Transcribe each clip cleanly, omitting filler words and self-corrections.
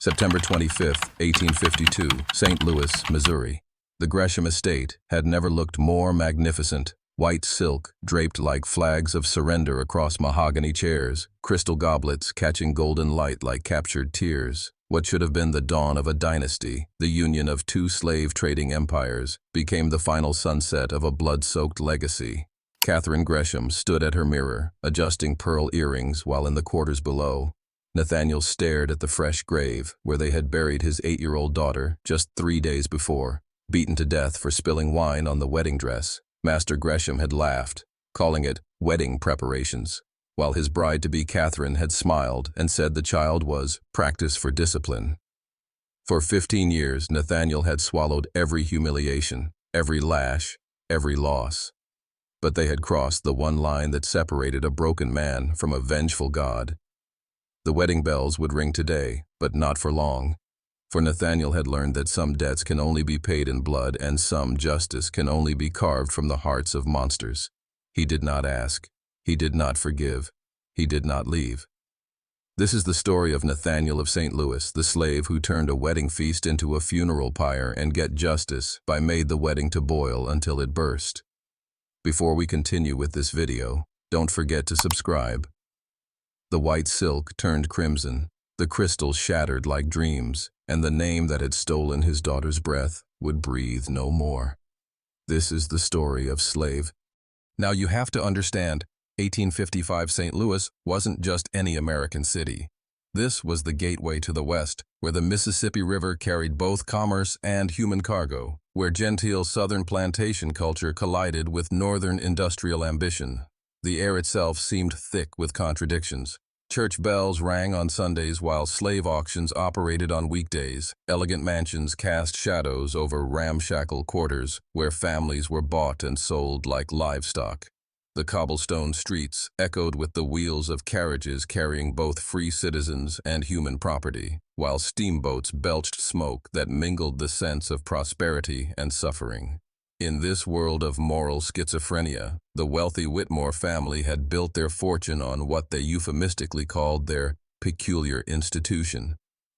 September 25, 1852, St. Louis, Missouri. The Gresham estate had never looked more magnificent. White silk draped like flags of surrender across mahogany chairs, crystal goblets catching golden light like captured tears. What should have been the dawn of a dynasty, the union of two slave trading empires, became the final sunset of a blood-soaked legacy. Catherine Gresham stood at her mirror, adjusting pearl earrings while in the quarters below. Nathaniel stared at the fresh grave where they had buried his 8-year-old daughter just 3 days before. Beaten to death for spilling wine on the wedding dress, Master Gresham had laughed, calling it wedding preparations, while his bride-to-be Catherine had smiled and said the child was practice for discipline. For 15 years, Nathaniel had swallowed every humiliation, every lash, every loss. But they had crossed the one line that separated a broken man from a vengeful God. The wedding bells would ring today, but not for long. For Nathaniel had learned that some debts can only be paid in blood and some justice can only be carved from the hearts of monsters. He did not ask. He did not forgive. He did not leave. This is the story of Nathaniel of St. Louis, the slave who turned a wedding feast into a funeral pyre and get justice by made the wedding to boil until it burst. Before we continue with this video, don't forget to subscribe. The white silk turned crimson, the crystals shattered like dreams, and the name that had stolen his daughter's breath would breathe no more. This is the story of slave. Now you have to understand, 1855 St. Louis wasn't just any American city. This was the gateway to the West, where the Mississippi River carried both commerce and human cargo, where genteel Southern plantation culture collided with Northern industrial ambition. The air itself seemed thick with contradictions. Church bells rang on Sundays while slave auctions operated on weekdays. Elegant mansions cast shadows over ramshackle quarters where families were bought and sold like livestock. The cobblestone streets echoed with the wheels of carriages carrying both free citizens and human property, while steamboats belched smoke that mingled the sense of prosperity and suffering. In this world of moral schizophrenia, the wealthy Whitmore family had built their fortune on what they euphemistically called their peculiar institution,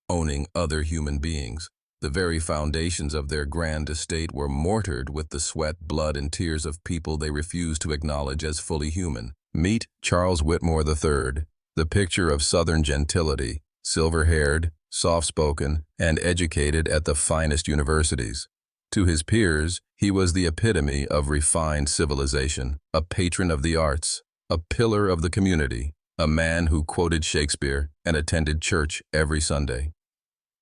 owning other human beings. The very foundations of their grand estate were mortared with the sweat, blood, and tears of people they refused to acknowledge as fully human. Meet Charles Whitmore III, the picture of Southern gentility, silver-haired, soft-spoken, and educated at the finest universities. To his peers, he was the epitome of refined civilization, a patron of the arts, a pillar of the community, a man who quoted Shakespeare and attended church every Sunday.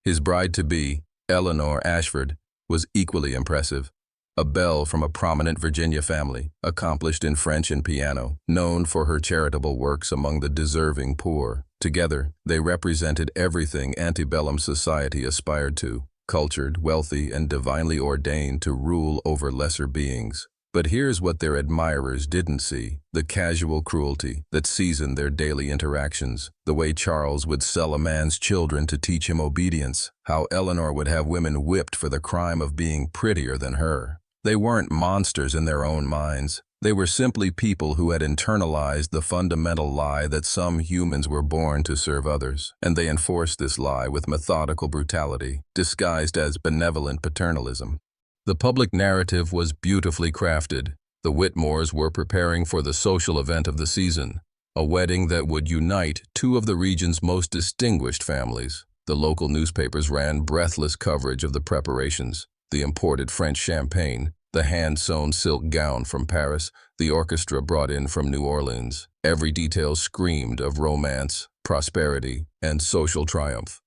His bride-to-be, Eleanor Ashford, was equally impressive. A belle from a prominent Virginia family, accomplished in French and piano, known for her charitable works among the deserving poor. Together, they represented everything antebellum society aspired to, cultured, wealthy, and divinely ordained to rule over lesser beings. But here's what their admirers didn't see: the casual cruelty that seasoned their daily interactions, the way Charles would sell a man's children to teach him obedience, how Eleanor would have women whipped for the crime of being prettier than her. They weren't monsters in their own minds. They were simply people who had internalized the fundamental lie that some humans were born to serve others, and they enforced this lie with methodical brutality, disguised as benevolent paternalism. The public narrative was beautifully crafted. The Whitmores were preparing for the social event of the season, a wedding that would unite two of the region's most distinguished families. The local newspapers ran breathless coverage of the preparations: the imported French champagne, the hand-sewn silk gown from Paris, the orchestra brought in from New Orleans. Every detail screamed of romance, prosperity, and social triumph.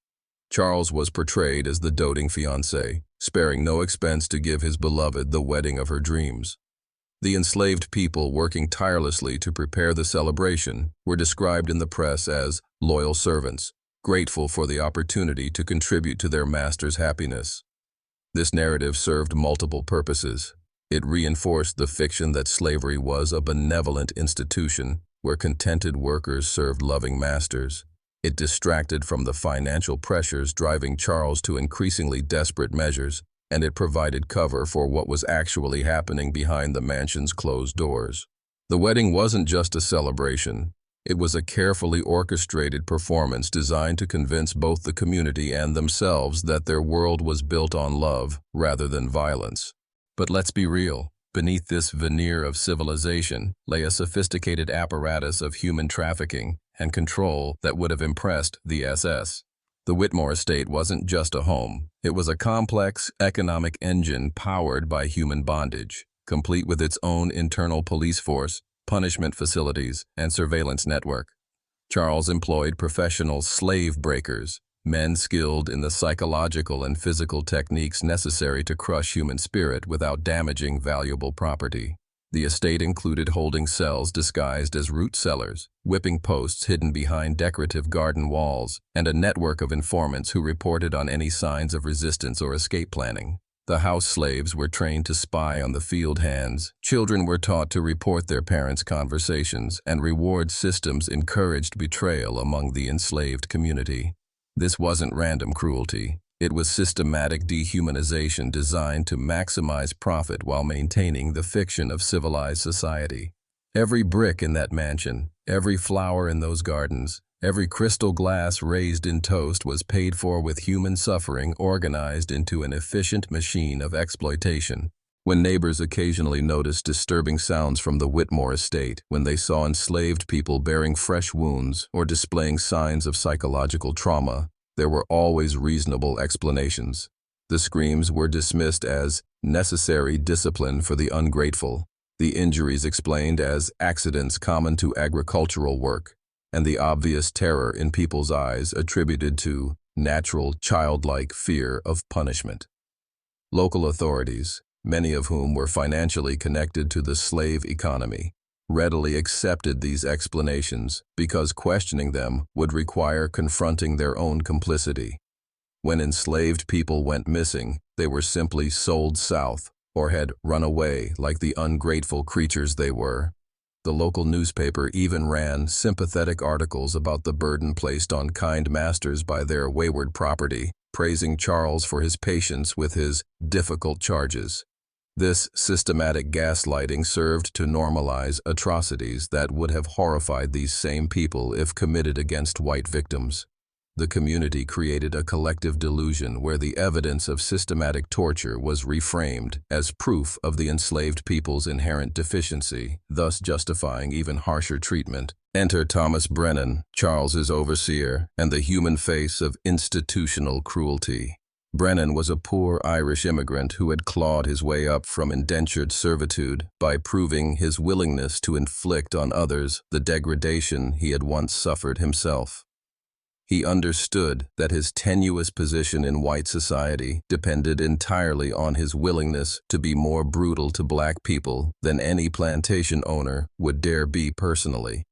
Charles was portrayed as the doting fiancé, sparing no expense to give his beloved the wedding of her dreams. The enslaved people working tirelessly to prepare the celebration were described in the press as loyal servants, grateful for the opportunity to contribute to their master's happiness. This narrative served multiple purposes. It reinforced the fiction that slavery was a benevolent institution where contented workers served loving masters. It distracted from the financial pressures driving Charles to increasingly desperate measures, and it provided cover for what was actually happening behind the mansion's closed doors. The wedding wasn't just a celebration. It was a carefully orchestrated performance designed to convince both the community and themselves that their world was built on love rather than violence. But let's be real. Beneath this veneer of civilization lay a sophisticated apparatus of human trafficking and control that would have impressed the SS. The Whitmore estate wasn't just a home. It was a complex economic engine powered by human bondage, complete with its own internal police force, punishment facilities, and surveillance network. Charles employed professional slave breakers, men skilled in the psychological and physical techniques necessary to crush human spirit without damaging valuable property. The estate included holding cells disguised as root cellars, whipping posts hidden behind decorative garden walls, and a network of informants who reported on any signs of resistance or escape planning. The house slaves were trained to spy on the field hands. Children were taught to report their parents' conversations, and reward systems encouraged betrayal among the enslaved community. This wasn't random cruelty. It was systematic dehumanization designed to maximize profit while maintaining the fiction of civilized society. Every brick in that mansion, every flower in those gardens, every crystal glass raised in toast was paid for with human suffering organized into an efficient machine of exploitation. When neighbors occasionally noticed disturbing sounds from the Whitmore estate, when they saw enslaved people bearing fresh wounds or displaying signs of psychological trauma, there were always reasonable explanations. The screams were dismissed as necessary discipline for the ungrateful, the injuries explained as accidents common to agricultural work, and the obvious terror in people's eyes attributed to natural, childlike fear of punishment. Local authorities, many of whom were financially connected to the slave economy, readily accepted these explanations because questioning them would require confronting their own complicity. When enslaved people went missing, they were simply sold south or had run away like the ungrateful creatures they were. The local newspaper even ran sympathetic articles about the burden placed on kind masters by their wayward property, praising Charles for his patience with his difficult charges. This systematic gaslighting served to normalize atrocities that would have horrified these same people if committed against white victims. The community created a collective delusion where the evidence of systematic torture was reframed as proof of the enslaved people's inherent deficiency, thus justifying even harsher treatment. Enter Thomas Brennan, Charles's overseer, and the human face of institutional cruelty. Brennan was a poor Irish immigrant who had clawed his way up from indentured servitude by proving his willingness to inflict on others the degradation he had once suffered himself. He understood that his tenuous position in white society depended entirely on his willingness to be more brutal to black people than any plantation owner would dare be personally.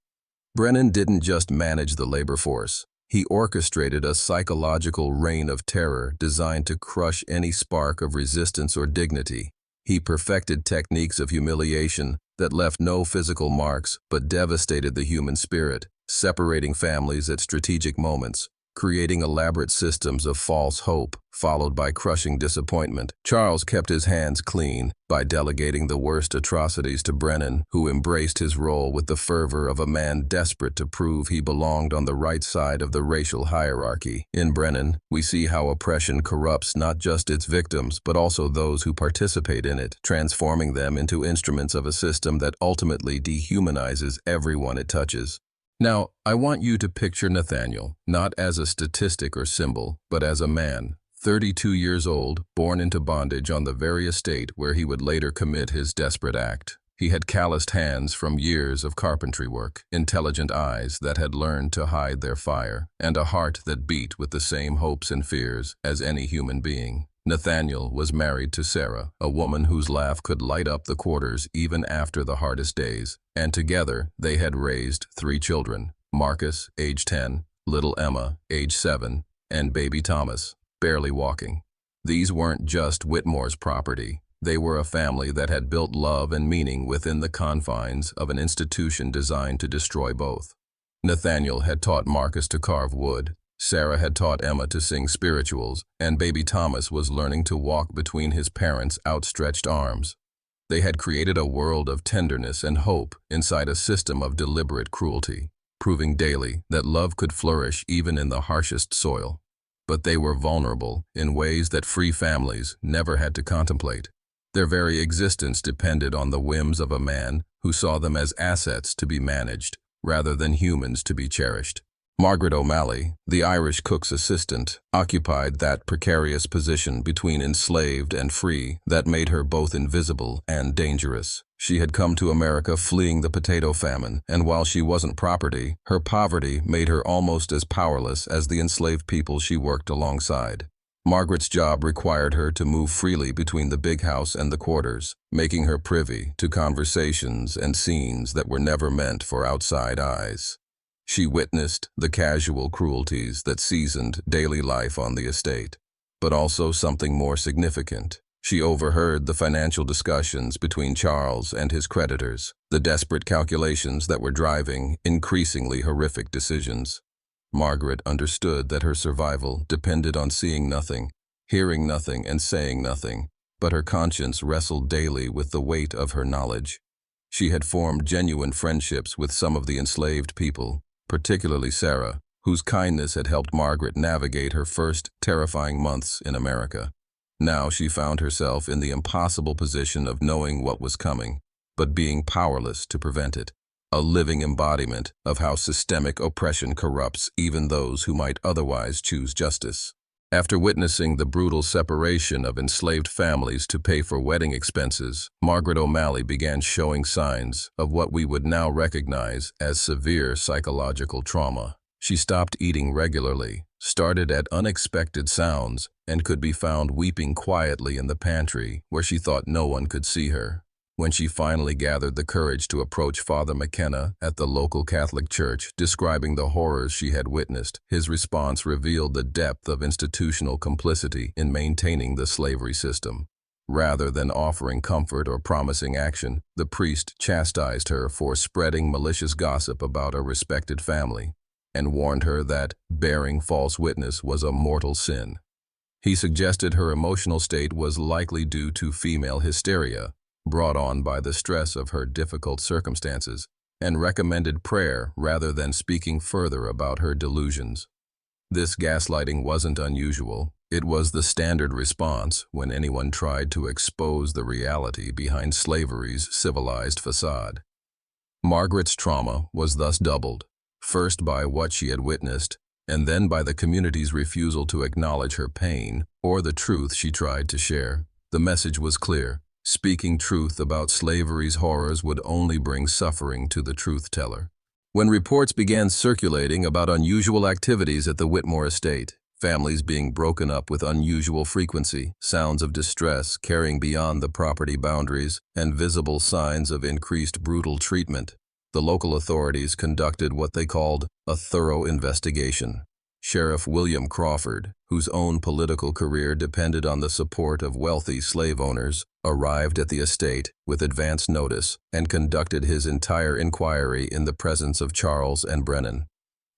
Brennan didn't just manage the labor force. He orchestrated a psychological reign of terror designed to crush any spark of resistance or dignity. He perfected techniques of humiliation that left no physical marks but devastated the human spirit, separating families at strategic moments, creating elaborate systems of false hope, followed by crushing disappointment. Charles kept his hands clean by delegating the worst atrocities to Brennan, who embraced his role with the fervor of a man desperate to prove he belonged on the right side of the racial hierarchy. In Brennan, we see how oppression corrupts not just its victims, but also those who participate in it, transforming them into instruments of a system that ultimately dehumanizes everyone it touches. Now, I want you to picture Nathaniel, not as a statistic or symbol, but as a man, 32 years old, born into bondage on the very estate where he would later commit his desperate act. He had calloused hands from years of carpentry work, intelligent eyes that had learned to hide their fire, and a heart that beat with the same hopes and fears as any human being. Nathaniel was married to Sarah, a woman whose laugh could light up the quarters even after the hardest days, and together they had raised 3 children, Marcus, age 10, little Emma, age 7, and baby Thomas, barely walking. These weren't just Whitmore's property. They were a family that had built love and meaning within the confines of an institution designed to destroy both. Nathaniel had taught Marcus to carve wood. Sarah had taught Emma to sing spirituals, and baby Thomas was learning to walk between his parents' outstretched arms. They had created a world of tenderness and hope inside a system of deliberate cruelty. proving daily that love could flourish even in the harshest soil. But they were vulnerable in ways that free families never had to contemplate. Their very existence depended on the whims of a man who saw them as assets to be managed, rather than humans to be cherished. Margaret O'Malley, the Irish cook's assistant, occupied that precarious position between enslaved and free that made her both invisible and dangerous. She had come to America fleeing the potato famine, and while she wasn't property, her poverty made her almost as powerless as the enslaved people she worked alongside. Margaret's job required her to move freely between the big house and the quarters, making her privy to conversations and scenes that were never meant for outside eyes. She witnessed the casual cruelties that seasoned daily life on the estate, but also something more significant. She overheard the financial discussions between Charles and his creditors, the desperate calculations that were driving increasingly horrific decisions. Margaret understood that her survival depended on seeing nothing, hearing nothing, and saying nothing, but her conscience wrestled daily with the weight of her knowledge. She had formed genuine friendships with some of the enslaved people, particularly Sarah, whose kindness had helped Margaret navigate her first terrifying months in America. Now she found herself in the impossible position of knowing what was coming, but being powerless to prevent it. A living embodiment of how systemic oppression corrupts even those who might otherwise choose justice. After witnessing the brutal separation of enslaved families to pay for wedding expenses, Margaret O'Malley began showing signs of what we would now recognize as severe psychological trauma. She stopped eating regularly, started at unexpected sounds, and could be found weeping quietly in the pantry where she thought no one could see her. When she finally gathered the courage to approach Father McKenna at the local Catholic church, describing the horrors she had witnessed, his response revealed the depth of institutional complicity in maintaining the slavery system. Rather than offering comfort or promising action, the priest chastised her for spreading malicious gossip about a respected family, and warned her that bearing false witness was a mortal sin. He suggested her emotional state was likely due to female hysteria, brought on by the stress of her difficult circumstances, and recommended prayer rather than speaking further about her delusions. This gaslighting wasn't unusual. It was the standard response when anyone tried to expose the reality behind slavery's civilized facade. Margaret's trauma was thus doubled, first by what she had witnessed, and then by the community's refusal to acknowledge her pain or the truth she tried to share. The message was clear. Speaking truth about slavery's horrors would only bring suffering to the truth-teller. When reports began circulating about unusual activities at the Whitmore estate, families being broken up with unusual frequency, sounds of distress carrying beyond the property boundaries, and visible signs of increased brutal treatment, the local authorities conducted what they called a thorough investigation. Sheriff William Crawford, whose own political career depended on the support of wealthy slave owners, arrived at the estate with advance notice and conducted his entire inquiry in the presence of Charles and Brennan.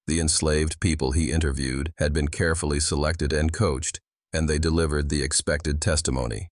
The enslaved people he interviewed had been carefully selected and coached, and they delivered the expected testimony.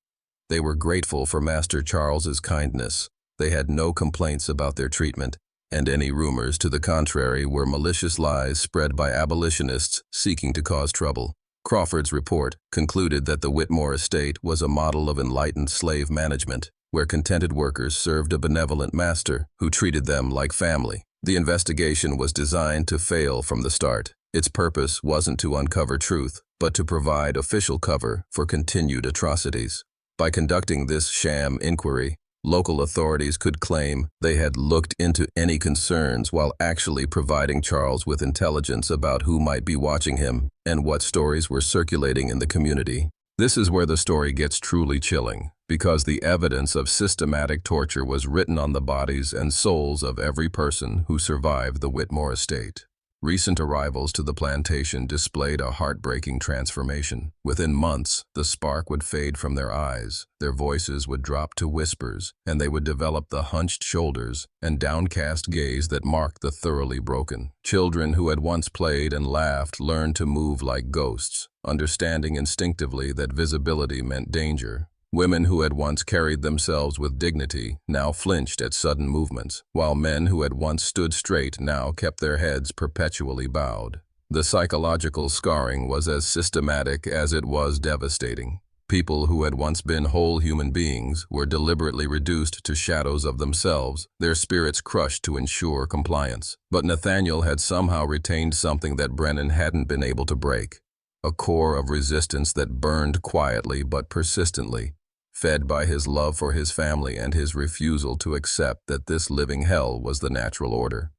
They were grateful for Master Charles's kindness. They had no complaints about their treatment, and any rumors to the contrary were malicious lies spread by abolitionists seeking to cause trouble. Crawford's report concluded that the Whitmore estate was a model of enlightened slave management, where contented workers served a benevolent master who treated them like family. The investigation was designed to fail from the start. Its purpose wasn't to uncover truth, but to provide official cover for continued atrocities. By conducting this sham inquiry, local authorities could claim they had looked into any concerns while actually providing Charles with intelligence about who might be watching him and what stories were circulating in the community. This is where the story gets truly chilling, because the evidence of systematic torture was written on the bodies and souls of every person who survived the Whitmore estate. Recent arrivals to the plantation displayed a heartbreaking transformation. Within months, the spark would fade from their eyes, their voices would drop to whispers, and they would develop the hunched shoulders and downcast gaze that marked the thoroughly broken. Children who had once played and laughed learned to move like ghosts, understanding instinctively that visibility meant danger. Women who had once carried themselves with dignity now flinched at sudden movements, while men who had once stood straight now kept their heads perpetually bowed. The psychological scarring was as systematic as it was devastating. People who had once been whole human beings were deliberately reduced to shadows of themselves, their spirits crushed to ensure compliance. But Nathaniel had somehow retained something that Brennan hadn't been able to break, a core of resistance that burned quietly but persistently, fed by his love for his family and his refusal to accept that this living hell was the natural order.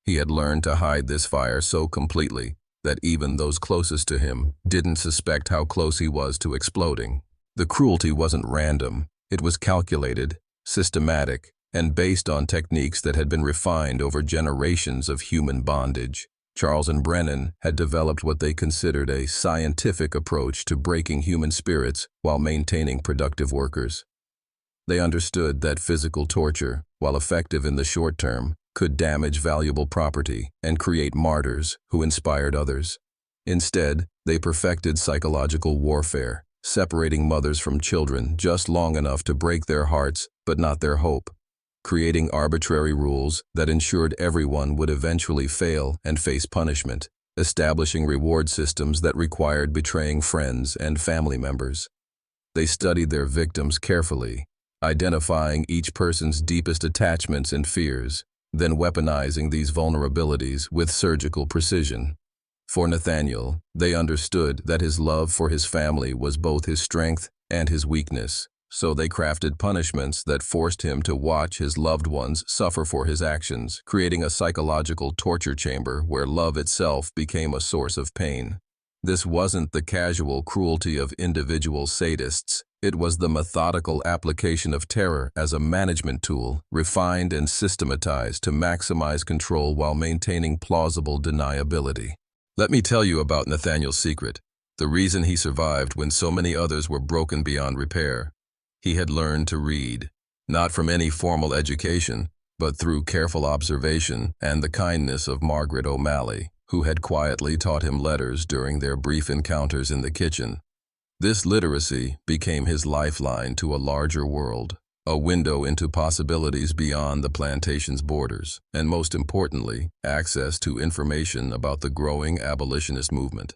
He had learned to hide this fire so completely that even those closest to him didn't suspect how close he was to exploding. The cruelty wasn't random. It was calculated, systematic, and based on techniques that had been refined over generations of human bondage. Charles and Brennan had developed what they considered a scientific approach to breaking human spirits while maintaining productive workers. They understood that physical torture, while effective in the short term, could damage valuable property and create martyrs who inspired others. Instead, they perfected psychological warfare, separating mothers from children just long enough to break their hearts but not their hope, creating arbitrary rules that ensured everyone would eventually fail and face punishment, establishing reward systems that required betraying friends and family members. They studied their victims carefully, identifying each person's deepest attachments and fears, then weaponizing these vulnerabilities with surgical precision. For Nathaniel, they understood that his love for his family was both his strength and his weakness, so they crafted punishments that forced him to watch his loved ones suffer for his actions, creating a psychological torture chamber where love itself became a source of pain. This wasn't the casual cruelty of individual sadists. It was the methodical application of terror as a management tool, refined and systematized to maximize control while maintaining plausible deniability. Let me tell you about Nathaniel's secret, the reason he survived when so many others were broken beyond repair. He had learned to read, not from any formal education, but through careful observation and the kindness of Margaret O'Malley, who had quietly taught him letters during their brief encounters in the kitchen. This literacy became his lifeline to a larger world, a window into possibilities beyond the plantation's borders, and most importantly, access to information about the growing abolitionist movement.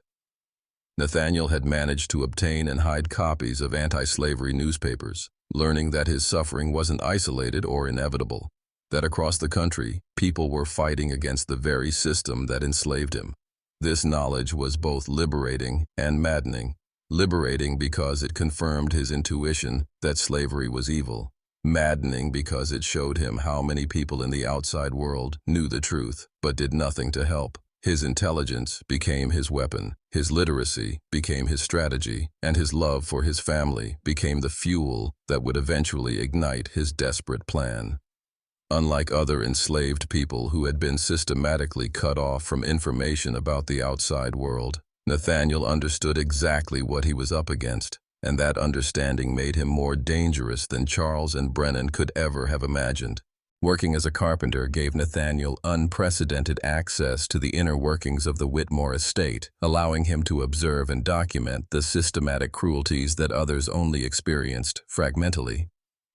Nathaniel had managed to obtain and hide copies of anti-slavery newspapers, learning that his suffering wasn't isolated or inevitable, that across the country, people were fighting against the very system that enslaved him. This knowledge was both liberating and maddening. Liberating because it confirmed his intuition that slavery was evil. Maddening because it showed him how many people in the outside world knew the truth but did nothing to help. His intelligence became his weapon, his literacy became his strategy, and his love for his family became the fuel that would eventually ignite his desperate plan. Unlike other enslaved people who had been systematically cut off from information about the outside world, Nathaniel understood exactly what he was up against, and that understanding made him more dangerous than Charles and Brennan could ever have imagined. Working as a carpenter gave Nathaniel unprecedented access to the inner workings of the Whitmore estate, allowing him to observe and document the systematic cruelties that others only experienced fragmentally.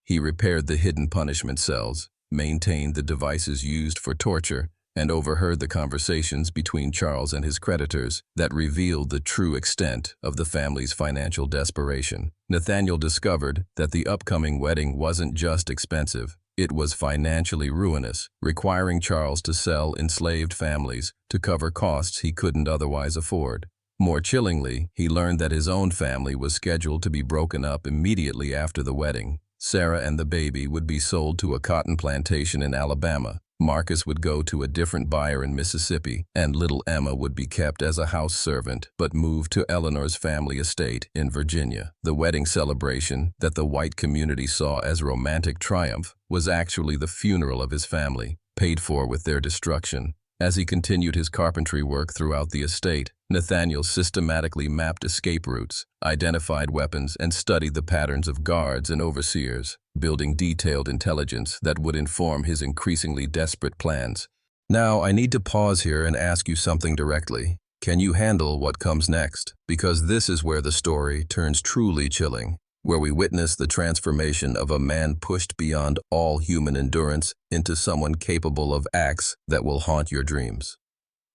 He repaired the hidden punishment cells, maintained the devices used for torture, and overheard the conversations between Charles and his creditors that revealed the true extent of the family's financial desperation. Nathaniel discovered that the upcoming wedding wasn't just expensive, it was financially ruinous, requiring Charles to sell enslaved families to cover costs he couldn't otherwise afford. More chillingly, he learned that his own family was scheduled to be broken up immediately after the wedding. Sarah and the baby would be sold to a cotton plantation in Alabama. Marcus would go to a different buyer in Mississippi, and little Emma would be kept as a house servant but moved to Eleanor's family estate in Virginia. The wedding celebration that the white community saw as romantic triumph was actually the funeral of his family, paid for with their destruction. As he continued his carpentry work throughout the estate, Nathaniel systematically mapped escape routes, identified weapons, and studied the patterns of guards and overseers, building detailed intelligence that would inform his increasingly desperate plans. Now, I need to pause here and ask you something directly. Can you handle what comes next? Because this is where the story turns truly chilling. where we witness the transformation of a man pushed beyond all human endurance into someone capable of acts that will haunt your dreams.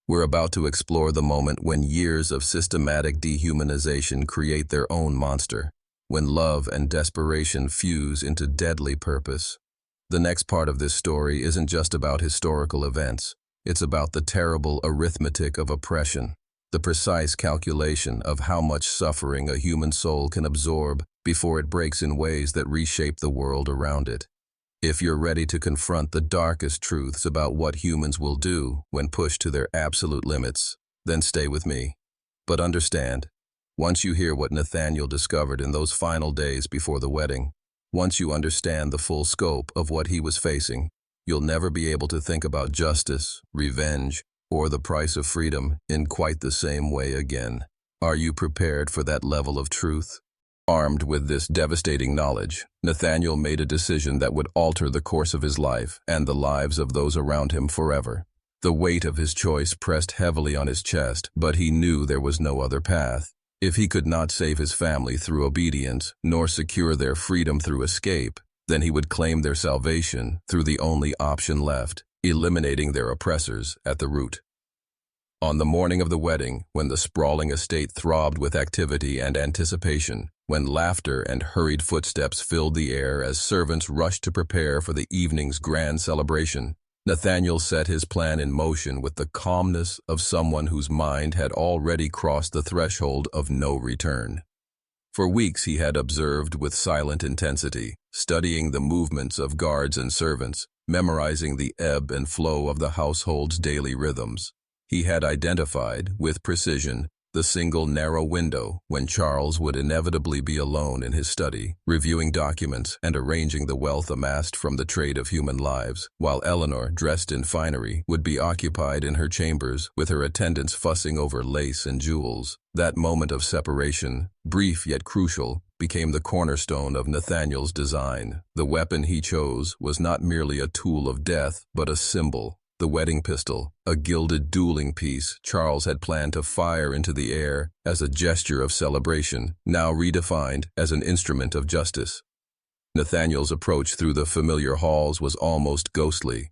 We're about to explore the moment when years of systematic dehumanization create their own monster, when love and desperation fuse into deadly purpose. The next part of this story isn't just about historical events. It's about the terrible arithmetic of oppression, the precise calculation of how much suffering a human soul can absorb before it breaks in ways that reshape the world around it. If you're ready to confront the darkest truths about what humans will do when pushed to their absolute limits, then stay with me. But understand, once you hear what Nathaniel discovered in those final days before the wedding, once you understand the full scope of what he was facing, you'll never be able to think about justice, revenge, or the price of freedom in quite the same way again. Are you prepared for that level of truth? Armed with this devastating knowledge, Nathaniel made a decision that would alter the course of his life and the lives of those around him forever. The weight of his choice pressed heavily on his chest, but he knew there was no other path. If he could not save his family through obedience, nor secure their freedom through escape, then he would claim their salvation through the only option left, eliminating their oppressors at the root. On the morning of the wedding, when the sprawling estate throbbed with activity and anticipation, when laughter and hurried footsteps filled the air as servants rushed to prepare for the evening's grand celebration, Nathaniel set his plan in motion with the calmness of someone whose mind had already crossed the threshold of no return. For weeks he had observed with silent intensity, studying the movements of guards and servants, memorizing the ebb and flow of the household's daily rhythms. He had identified, with precision, the single narrow window when Charles would inevitably be alone in his study, reviewing documents and arranging the wealth amassed from the trade of human lives, while Eleanor, dressed in finery, would be occupied in her chambers with her attendants fussing over lace and jewels. That moment of separation, brief yet crucial, became the cornerstone of Nathaniel's design. The weapon he chose was not merely a tool of death, but a symbol. The wedding pistol, a gilded dueling piece Charles had planned to fire into the air as a gesture of celebration, now redefined as an instrument of justice. Nathaniel's approach through the familiar halls was almost ghostly.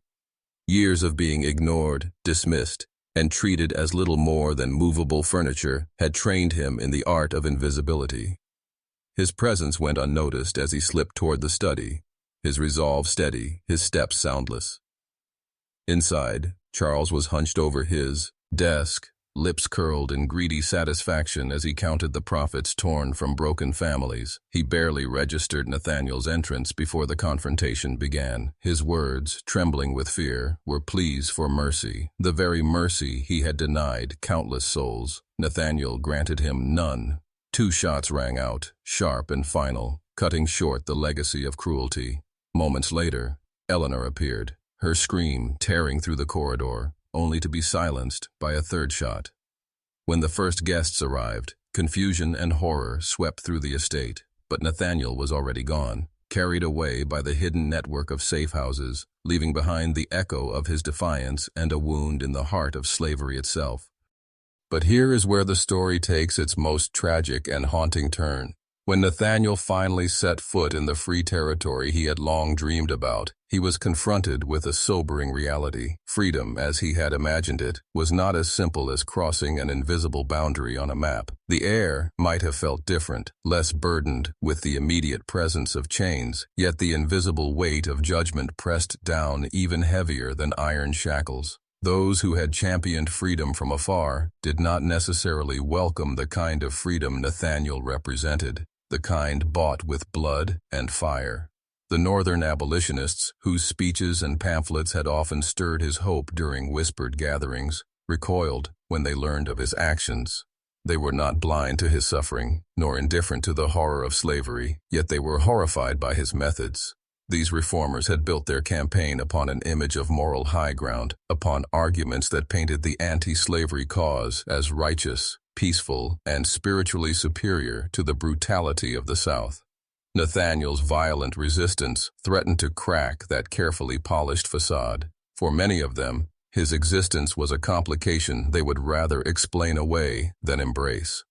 Years of being ignored, dismissed, and treated as little more than movable furniture had trained him in the art of invisibility. His presence went unnoticed as he slipped toward the study, his resolve steady, his steps soundless. Inside, Charles was hunched over his desk, lips curled in greedy satisfaction as he counted the profits torn from broken families. He barely registered Nathaniel's entrance before the confrontation began. His words, trembling with fear, were pleas for mercy, the very mercy he had denied countless souls. Nathaniel granted him none. 2 shots rang out, sharp and final, cutting short the legacy of cruelty. Moments later, Eleanor appeared, her scream tearing through the corridor, only to be silenced by a 3rd shot. When the first guests arrived, confusion and horror swept through the estate, but Nathaniel was already gone, carried away by the hidden network of safe houses, leaving behind the echo of his defiance and a wound in the heart of slavery itself. But here is where the story takes its most tragic and haunting turn. When Nathaniel finally set foot in the free territory he had long dreamed about, he was confronted with a sobering reality. Freedom, as he had imagined it, was not as simple as crossing an invisible boundary on a map. The air might have felt different, less burdened with the immediate presence of chains, yet the invisible weight of judgment pressed down even heavier than iron shackles. Those who had championed freedom from afar did not necessarily welcome the kind of freedom Nathaniel represented, the kind bought with blood and fire. The Northern abolitionists, whose speeches and pamphlets had often stirred his hope during whispered gatherings, recoiled when they learned of his actions. They were not blind to his suffering, nor indifferent to the horror of slavery, yet they were horrified by his methods. These reformers had built their campaign upon an image of moral high ground, upon arguments that painted the anti-slavery cause as righteous, peaceful, and spiritually superior to the brutality of the South. Nathaniel's violent resistance threatened to crack that carefully polished facade. For many of them, his existence was a complication they would rather explain away than embrace.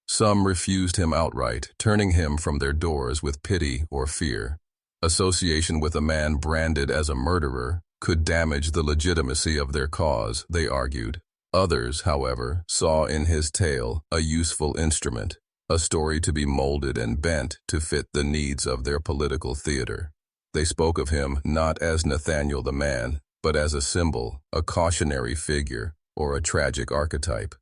Some refused him outright, turning him from their doors with pity or fear. Association with a man branded as a murderer could damage the legitimacy of their cause, they argued. Others, however, saw in his tale a useful instrument, a story to be molded and bent to fit the needs of their political theater. They spoke of him not as Nathaniel the man, but as a symbol, a cautionary figure, or a tragic archetype.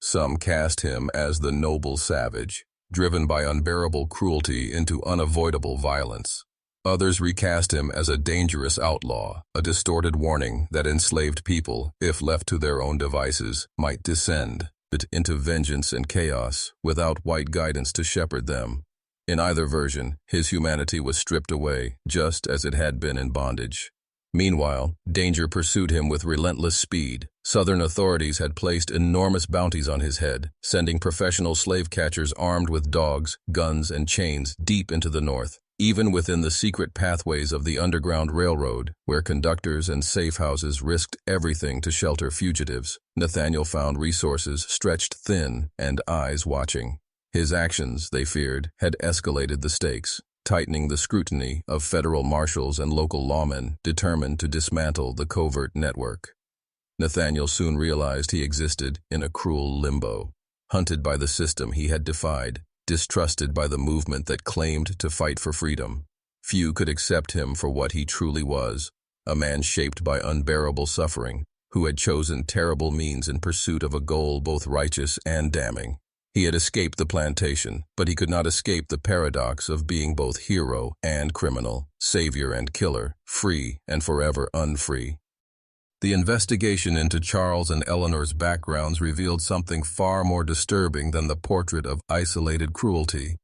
Some cast him as the noble savage, driven by unbearable cruelty into unavoidable violence. Others recast him as a dangerous outlaw, a distorted warning that enslaved people, if left to their own devices, might descend into vengeance and chaos without white guidance to shepherd them. In either version, his humanity was stripped away, just as it had been in bondage. Meanwhile, danger pursued him with relentless speed. Southern authorities had placed enormous bounties on his head, sending professional slave catchers armed with dogs, guns, and chains deep into the North. Even within the secret pathways of the Underground Railroad, where conductors and safe houses risked everything to shelter fugitives, Nathaniel found resources stretched thin and eyes watching. His actions, they feared, had escalated the stakes, tightening the scrutiny of federal marshals and local lawmen determined to dismantle the covert network. Nathaniel soon realized he existed in a cruel limbo, hunted by the system he had defied, distrusted by the movement that claimed to fight for freedom. Few could accept him for what he truly was, a man shaped by unbearable suffering, who had chosen terrible means in pursuit of a goal both righteous and damning. He had escaped the plantation, but he could not escape the paradox of being both hero and criminal, savior and killer, free and forever unfree. The investigation into Charles and Eleanor's backgrounds revealed something far more disturbing than the portrait of isolated cruelty.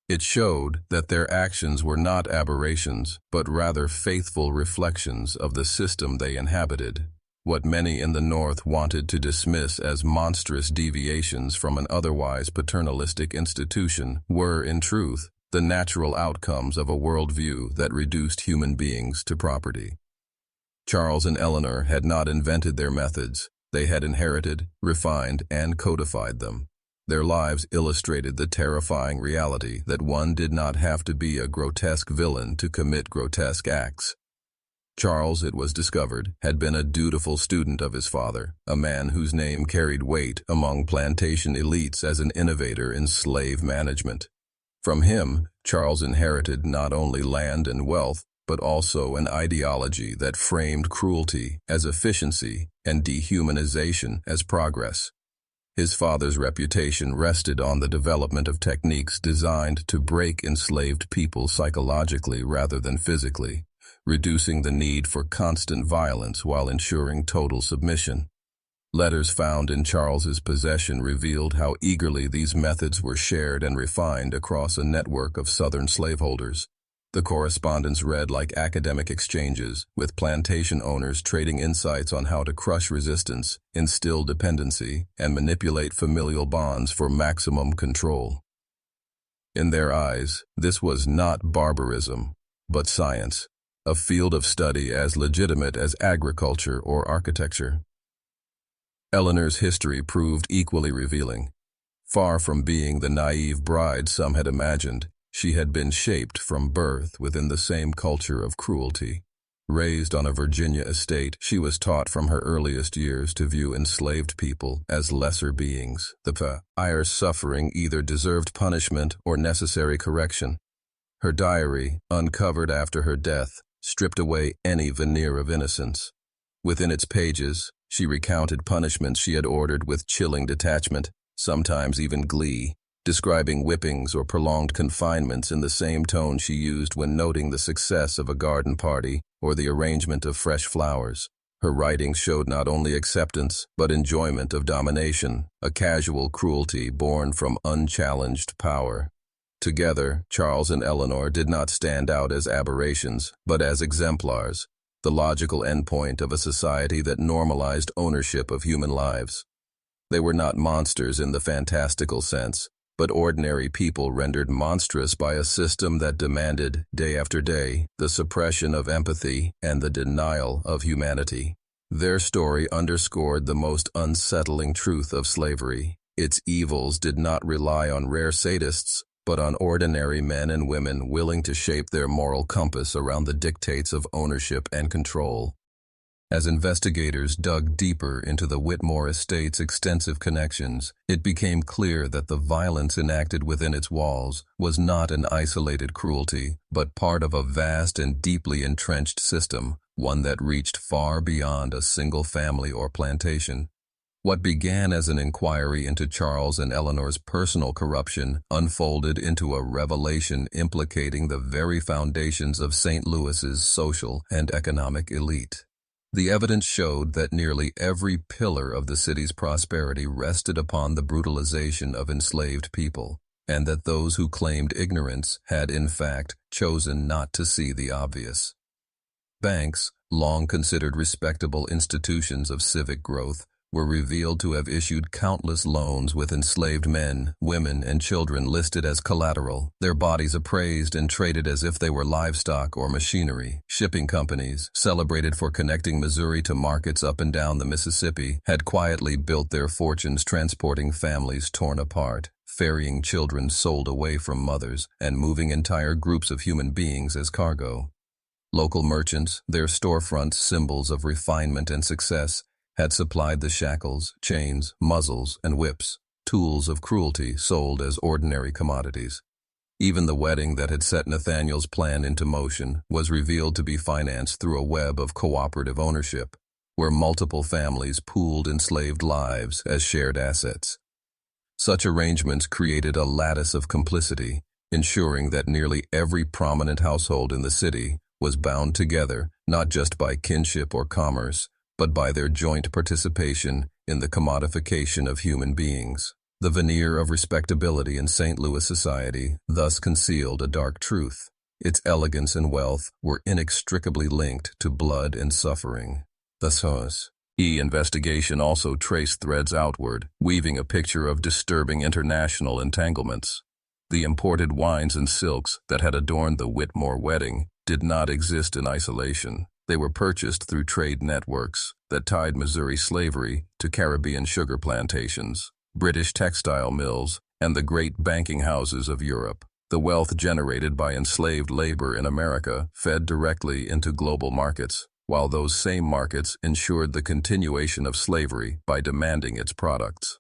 It showed that their actions were not aberrations, but rather faithful reflections of the system they inhabited. What many in the North wanted to dismiss as monstrous deviations from an otherwise paternalistic institution were, in truth, the natural outcomes of a worldview that reduced human beings to property. Charles and Eleanor had not invented their methods. They had inherited, refined, and codified them. Their lives illustrated the terrifying reality that one did not have to be a grotesque villain to commit grotesque acts. Charles, it was discovered, had been a dutiful student of his father, a man whose name carried weight among plantation elites as an innovator in slave management. From him, Charles inherited not only land and wealth, but also an ideology that framed cruelty as efficiency and dehumanization as progress. His father's reputation rested on the development of techniques designed to break enslaved people psychologically rather than physically, reducing the need for constant violence while ensuring total submission. Letters found in Charles's possession revealed how eagerly these methods were shared and refined across a network of Southern slaveholders. The correspondence read like academic exchanges, with plantation owners trading insights on how to crush resistance, instill dependency, and manipulate familial bonds for maximum control. In their eyes, this was not barbarism, but science, a field of study as legitimate as agriculture or architecture. Eleanor's history proved equally revealing. Far from being the naive bride some had imagined, she had been shaped from birth within the same culture of cruelty. Raised on a Virginia estate, she was taught from her earliest years to view enslaved people as lesser beings. The ire's suffering either deserved punishment or necessary correction. Her diary, uncovered after her death, stripped away any veneer of innocence. Within its pages, she recounted punishments she had ordered with chilling detachment, sometimes even glee, describing whippings or prolonged confinements in the same tone she used when noting the success of a garden party or the arrangement of fresh flowers. Her writings showed not only acceptance, but enjoyment of domination, a casual cruelty born from unchallenged power. Together, Charles and Eleanor did not stand out as aberrations, but as exemplars, the logical endpoint of a society that normalized ownership of human lives. They were not monsters in the fantastical sense, but ordinary people rendered monstrous by a system that demanded, day after day, the suppression of empathy and the denial of humanity. Their story underscored the most unsettling truth of slavery. Its evils did not rely on rare sadists, but on ordinary men and women willing to shape their moral compass around the dictates of ownership and control. As investigators dug deeper into the Whitmore estate's extensive connections, it became clear that the violence enacted within its walls was not an isolated cruelty, but part of a vast and deeply entrenched system, one that reached far beyond a single family or plantation. What began as an inquiry into Charles and Eleanor's personal corruption unfolded into a revelation implicating the very foundations of St. Louis's social and economic elite. The evidence showed that nearly every pillar of the city's prosperity rested upon the brutalization of enslaved people, and that those who claimed ignorance had in fact chosen not to see the obvious. Banks, long considered respectable institutions of civic growth, were revealed to have issued countless loans with enslaved men, women, and children listed as collateral, their bodies appraised and traded as if they were livestock or machinery. Shipping companies, celebrated for connecting Missouri to markets up and down the Mississippi, had quietly built their fortunes transporting families torn apart, ferrying children sold away from mothers, and moving entire groups of human beings as cargo. Local merchants, their storefronts symbols of refinement and success, had supplied the shackles, chains, muzzles, and whips, tools of cruelty sold as ordinary commodities. Even the wedding that had set Nathaniel's plan into motion was revealed to be financed through a web of cooperative ownership, where multiple families pooled enslaved lives as shared assets. Such arrangements created a lattice of complicity, ensuring that nearly every prominent household in the city was bound together not just by kinship or commerce, but by their joint participation in the commodification of human beings. The veneer of respectability in St. Louis society thus concealed a dark truth. Its elegance and wealth were inextricably linked to blood and suffering. The investigation also traced threads outward, weaving a picture of disturbing international entanglements. The imported wines and silks that had adorned the Whitmore wedding did not exist in isolation. They were purchased through trade networks that tied Missouri slavery to Caribbean sugar plantations, British textile mills, and the great banking houses of Europe. The wealth generated by enslaved labor in America fed directly into global markets, while those same markets ensured the continuation of slavery by demanding its products.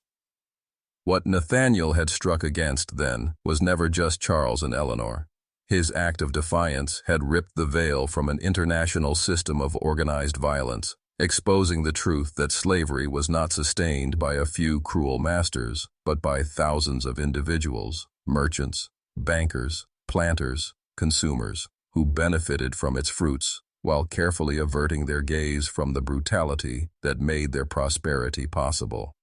What Nathaniel had struck against then was never just Charles and Eleanor. His act of defiance had ripped the veil from an international system of organized violence, exposing the truth that slavery was not sustained by a few cruel masters, but by thousands of individuals, merchants, bankers, planters, consumers, who benefited from its fruits, while carefully averting their gaze from the brutality that made their prosperity possible.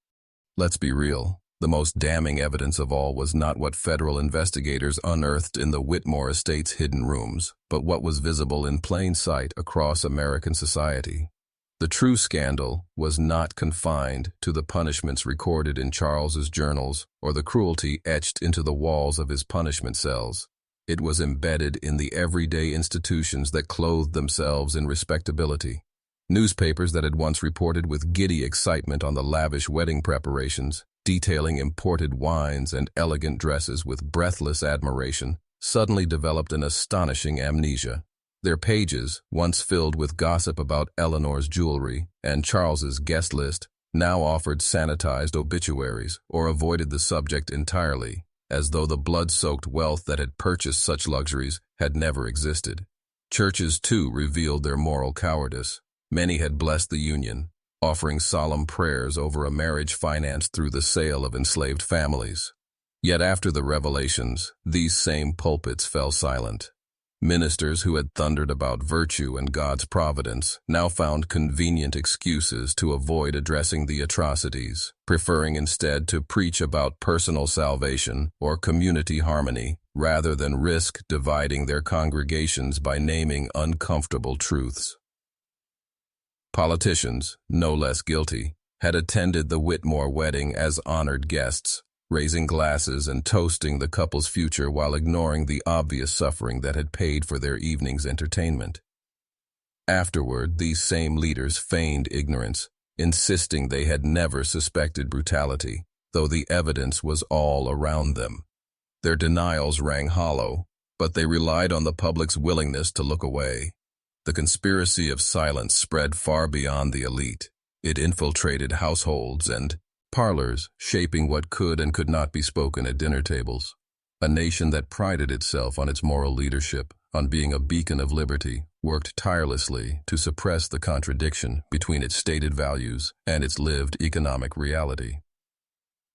Let's be real. The most damning evidence of all was not what federal investigators unearthed in the Whitmore estate's hidden rooms, but what was visible in plain sight across American society. The true scandal was not confined to the punishments recorded in Charles's journals or the cruelty etched into the walls of his punishment cells. It was embedded in the everyday institutions that clothed themselves in respectability. Newspapers that had once reported with giddy excitement on the lavish wedding preparations, detailing imported wines and elegant dresses with breathless admiration, suddenly developed an astonishing amnesia. Their pages, once filled with gossip about Eleanor's jewelry and Charles's guest list, now offered sanitized obituaries or avoided the subject entirely, as though the blood-soaked wealth that had purchased such luxuries had never existed. Churches, too, revealed their moral cowardice. Many had blessed the union, offering solemn prayers over a marriage financed through the sale of enslaved families. Yet after the revelations, these same pulpits fell silent. Ministers who had thundered about virtue and God's providence now found convenient excuses to avoid addressing the atrocities, preferring instead to preach about personal salvation or community harmony, rather than risk dividing their congregations by naming uncomfortable truths. Politicians, no less guilty, had attended the Whitmore wedding as honored guests, raising glasses and toasting the couple's future while ignoring the obvious suffering that had paid for their evening's entertainment. Afterward, these same leaders feigned ignorance, insisting they had never suspected brutality, though the evidence was all around them. Their denials rang hollow, but they relied on the public's willingness to look away. The conspiracy of silence spread far beyond the elite. It infiltrated households and parlors, shaping what could and could not be spoken at dinner tables. A nation that prided itself on its moral leadership, on being a beacon of liberty, worked tirelessly to suppress the contradiction between its stated values and its lived economic reality.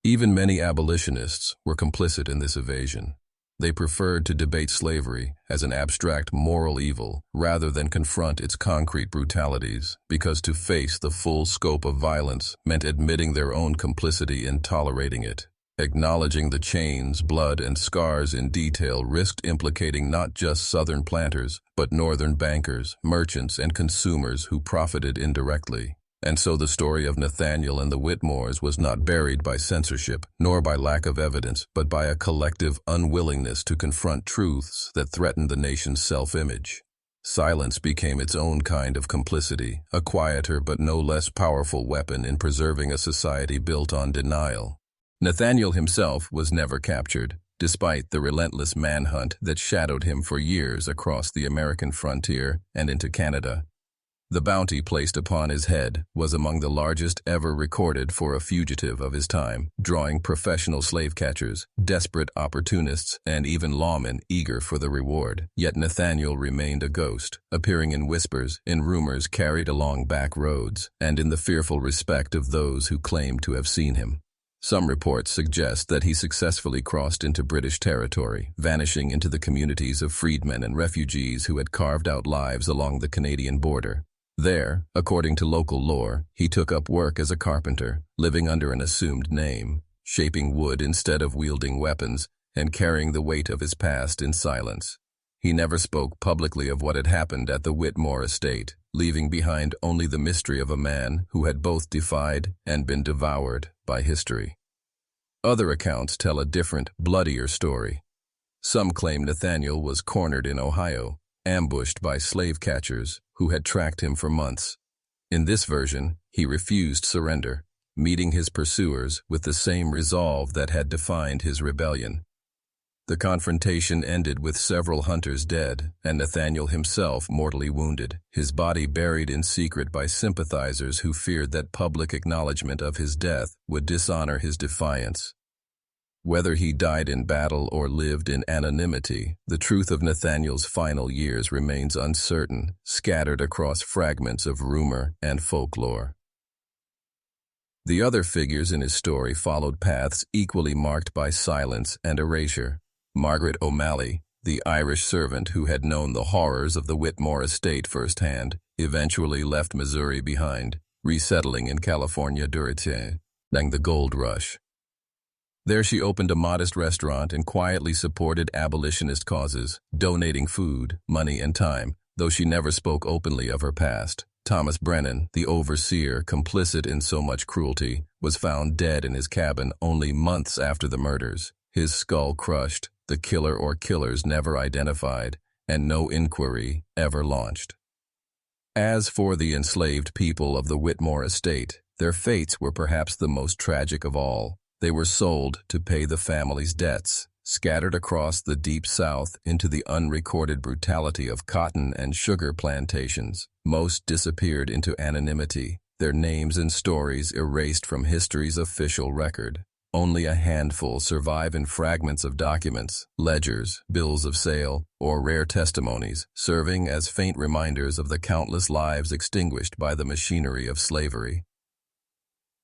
Even many abolitionists were complicit in this evasion. They preferred to debate slavery as an abstract moral evil rather than confront its concrete brutalities, because to face the full scope of violence meant admitting their own complicity in tolerating it. Acknowledging the chains, blood, and scars in detail risked implicating not just Southern planters, but Northern bankers, merchants, and consumers who profited indirectly. And so the story of Nathaniel and the Whitmores was not buried by censorship, nor by lack of evidence, but by a collective unwillingness to confront truths that threatened the nation's self-image. Silence became its own kind of complicity, a quieter but no less powerful weapon in preserving a society built on denial. Nathaniel himself was never captured, despite the relentless manhunt that shadowed him for years across the American frontier and into Canada. The bounty placed upon his head was among the largest ever recorded for a fugitive of his time, drawing professional slave catchers, desperate opportunists, and even lawmen eager for the reward. Yet Nathaniel remained a ghost, appearing in whispers, in rumors carried along back roads, and in the fearful respect of those who claimed to have seen him. Some reports suggest that he successfully crossed into British territory, vanishing into the communities of freedmen and refugees who had carved out lives along the Canadian border. There, according to local lore, he took up work as a carpenter, living under an assumed name, shaping wood instead of wielding weapons, and carrying the weight of his past in silence. He never spoke publicly of what had happened at the Whitmore estate, leaving behind only the mystery of a man who had both defied and been devoured by history. Other accounts tell a different, bloodier story. Some claim Nathaniel was cornered in Ohio, ambushed by slave catchers who had tracked him for months. In this version, he refused surrender, meeting his pursuers with the same resolve that had defined his rebellion. The confrontation ended with several hunters dead and Nathaniel himself mortally wounded, his body buried in secret by sympathizers who feared that public acknowledgement of his death would dishonor his defiance. Whether he died in battle or lived in anonymity, the truth of Nathaniel's final years remains uncertain, scattered across fragments of rumor and folklore. The other figures in his story followed paths equally marked by silence and erasure. Margaret O'Malley, the Irish servant who had known the horrors of the Whitmore estate firsthand, eventually left Missouri behind, resettling in California during the gold rush. There she opened a modest restaurant and quietly supported abolitionist causes, donating food, money, and time, though she never spoke openly of her past. Thomas Brennan, the overseer complicit in so much cruelty, was found dead in his cabin only months after the murders, his skull crushed, the killer or killers never identified, and no inquiry ever launched. As for the enslaved people of the Whitmore estate, their fates were perhaps the most tragic of all. They were sold to pay the family's debts, scattered across the deep South into the unrecorded brutality of cotton and sugar plantations. Most disappeared into anonymity, their names and stories erased from history's official record. Only a handful survive in fragments of documents, ledgers, bills of sale, or rare testimonies, serving as faint reminders of the countless lives extinguished by the machinery of slavery.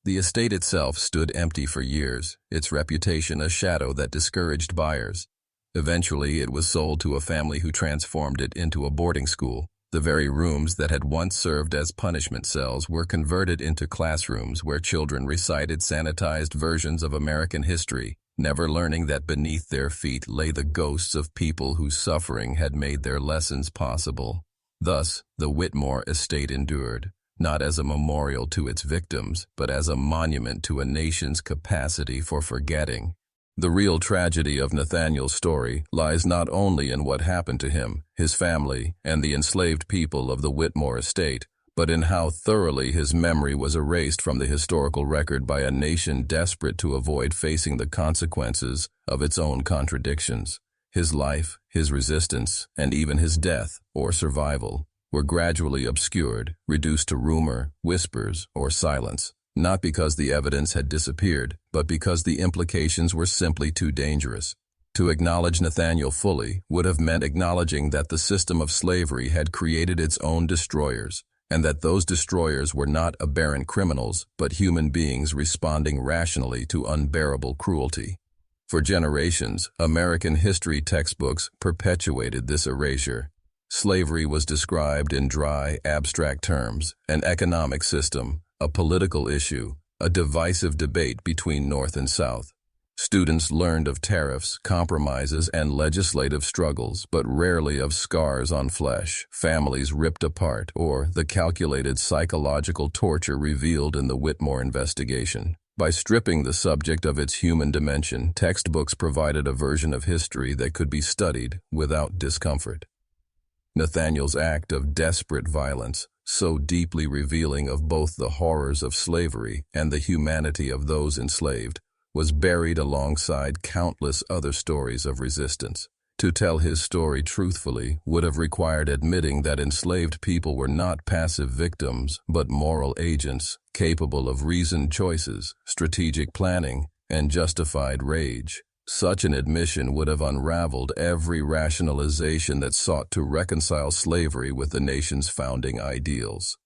The estate itself stood empty for years, its reputation a shadow that discouraged buyers. Eventually, it was sold to a family who transformed it into a boarding school. The very rooms that had once served as punishment cells were converted into classrooms where children recited sanitized versions of American history, never learning that beneath their feet lay the ghosts of people whose suffering had made their lessons possible. Thus, the Whitmore estate endured, not as a memorial to its victims, but as a monument to a nation's capacity for forgetting. The real tragedy of Nathaniel's story lies not only in what happened to him, his family, and the enslaved people of the Whitmore estate, but in how thoroughly his memory was erased from the historical record by a nation desperate to avoid facing the consequences of its own contradictions. His life, his resistance, and even his death, or survival, were gradually obscured, reduced to rumor, whispers, or silence, not because the evidence had disappeared, but because the implications were simply too dangerous. To acknowledge Nathaniel fully would have meant acknowledging that the system of slavery had created its own destroyers, and that those destroyers were not aberrant criminals, but human beings responding rationally to unbearable cruelty. For generations, American history textbooks perpetuated this erasure. Slavery was described in dry, abstract terms: an economic system, a political issue, a divisive debate between North and South. Students learned of tariffs, compromises, and legislative struggles, but rarely of scars on flesh, families ripped apart, or the calculated psychological torture revealed in the Whitmore investigation. By stripping the subject of its human dimension, textbooks provided a version of history that could be studied without discomfort. Nathaniel's act of desperate violence, so deeply revealing of both the horrors of slavery and the humanity of those enslaved, was buried alongside countless other stories of resistance. To tell his story truthfully would have required admitting that enslaved people were not passive victims, but moral agents, capable of reasoned choices, strategic planning, and justified rage. Such an admission would have unraveled every rationalization that sought to reconcile slavery with the nation's founding ideals.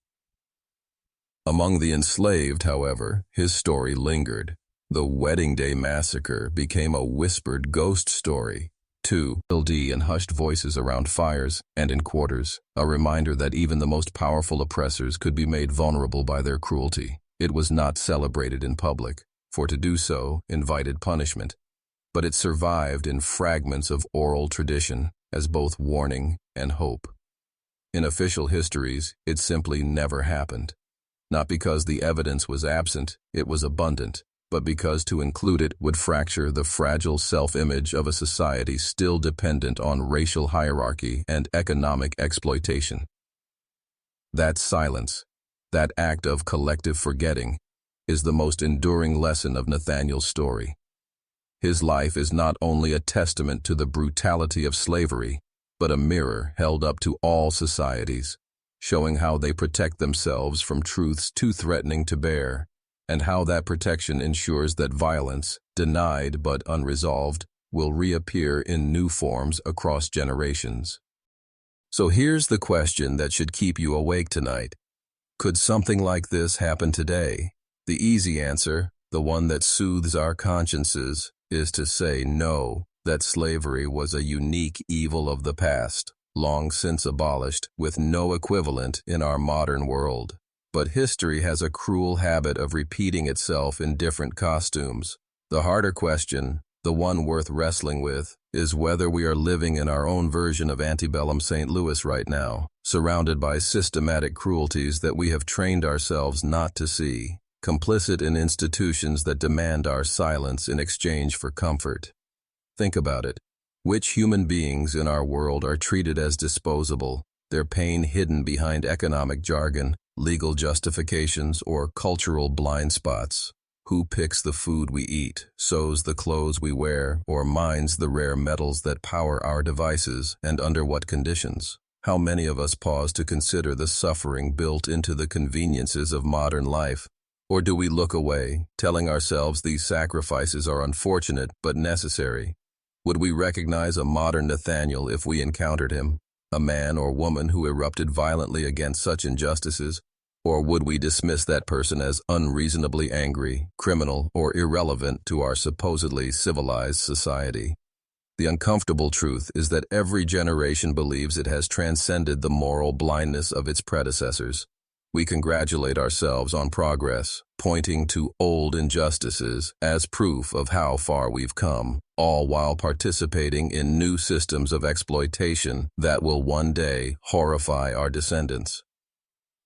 Among the enslaved, however, his story lingered. The Wedding Day Massacre became a whispered ghost story. Cruelty and hushed voices around fires and in quarters, a reminder that even the most powerful oppressors could be made vulnerable by their cruelty. It was not celebrated in public, for to do so invited punishment, but it survived in fragments of oral tradition as both warning and hope. In official histories, it simply never happened. Not because the evidence was absent, it was abundant, but because to include it would fracture the fragile self-image of a society still dependent on racial hierarchy and economic exploitation. That silence, that act of collective forgetting, is the most enduring lesson of Nathaniel's story. His life is not only a testament to the brutality of slavery, but a mirror held up to all societies, showing how they protect themselves from truths too threatening to bear, and how that protection ensures that violence, denied but unresolved, will reappear in new forms across generations. So here's the question that should keep you awake tonight. Could something like this happen today? The easy answer, the one that soothes our consciences, is to say no, that slavery was a unique evil of the past, long since abolished, with no equivalent in our modern world. But history has a cruel habit of repeating itself in different costumes. The harder question, the one worth wrestling with, is whether we are living in our own version of Antebellum St. Louis right now, surrounded by systematic cruelties that we have trained ourselves not to see, complicit in institutions that demand our silence in exchange for comfort. Think about it. Which human beings in our world are treated as disposable, their pain hidden behind economic jargon, legal justifications, or cultural blind spots? Who picks the food we eat, sews the clothes we wear, or mines the rare metals that power our devices, and under what conditions? How many of us pause to consider the suffering built into the conveniences of modern life? Or do we look away, telling ourselves these sacrifices are unfortunate but necessary? Would we recognize a modern Nathaniel if we encountered him, a man or woman who erupted violently against such injustices? Or would we dismiss that person as unreasonably angry, criminal, or irrelevant to our supposedly civilized society? The uncomfortable truth is that every generation believes it has transcended the moral blindness of its predecessors. We congratulate ourselves on progress, pointing to old injustices as proof of how far we've come, all while participating in new systems of exploitation that will one day horrify our descendants.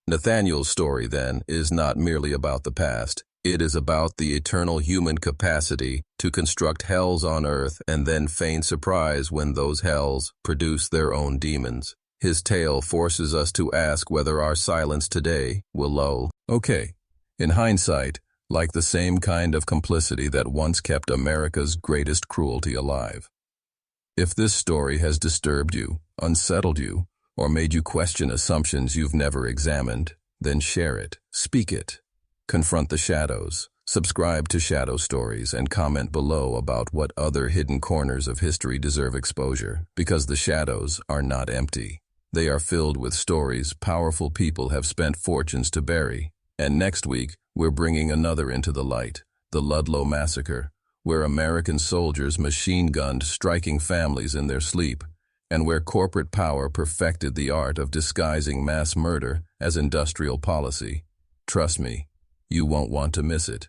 Nathaniel's story, then, is not merely about the past. It is about the eternal human capacity to construct hells on earth and then feign surprise when those hells produce their own demons. His tale forces us to ask whether our silence today will lull. Okay, in hindsight, like the same kind of complicity that once kept America's greatest cruelty alive. If this story has disturbed you, unsettled you, or made you question assumptions you've never examined, then share it, speak it, confront the shadows, subscribe to Shadow Stories, and comment below about what other hidden corners of history deserve exposure, because the shadows are not empty. They are filled with stories powerful people have spent fortunes to bury. And next week, we're bringing another into the light, the Ludlow Massacre, where American soldiers machine-gunned striking families in their sleep, and where corporate power perfected the art of disguising mass murder as industrial policy. Trust me, you won't want to miss it.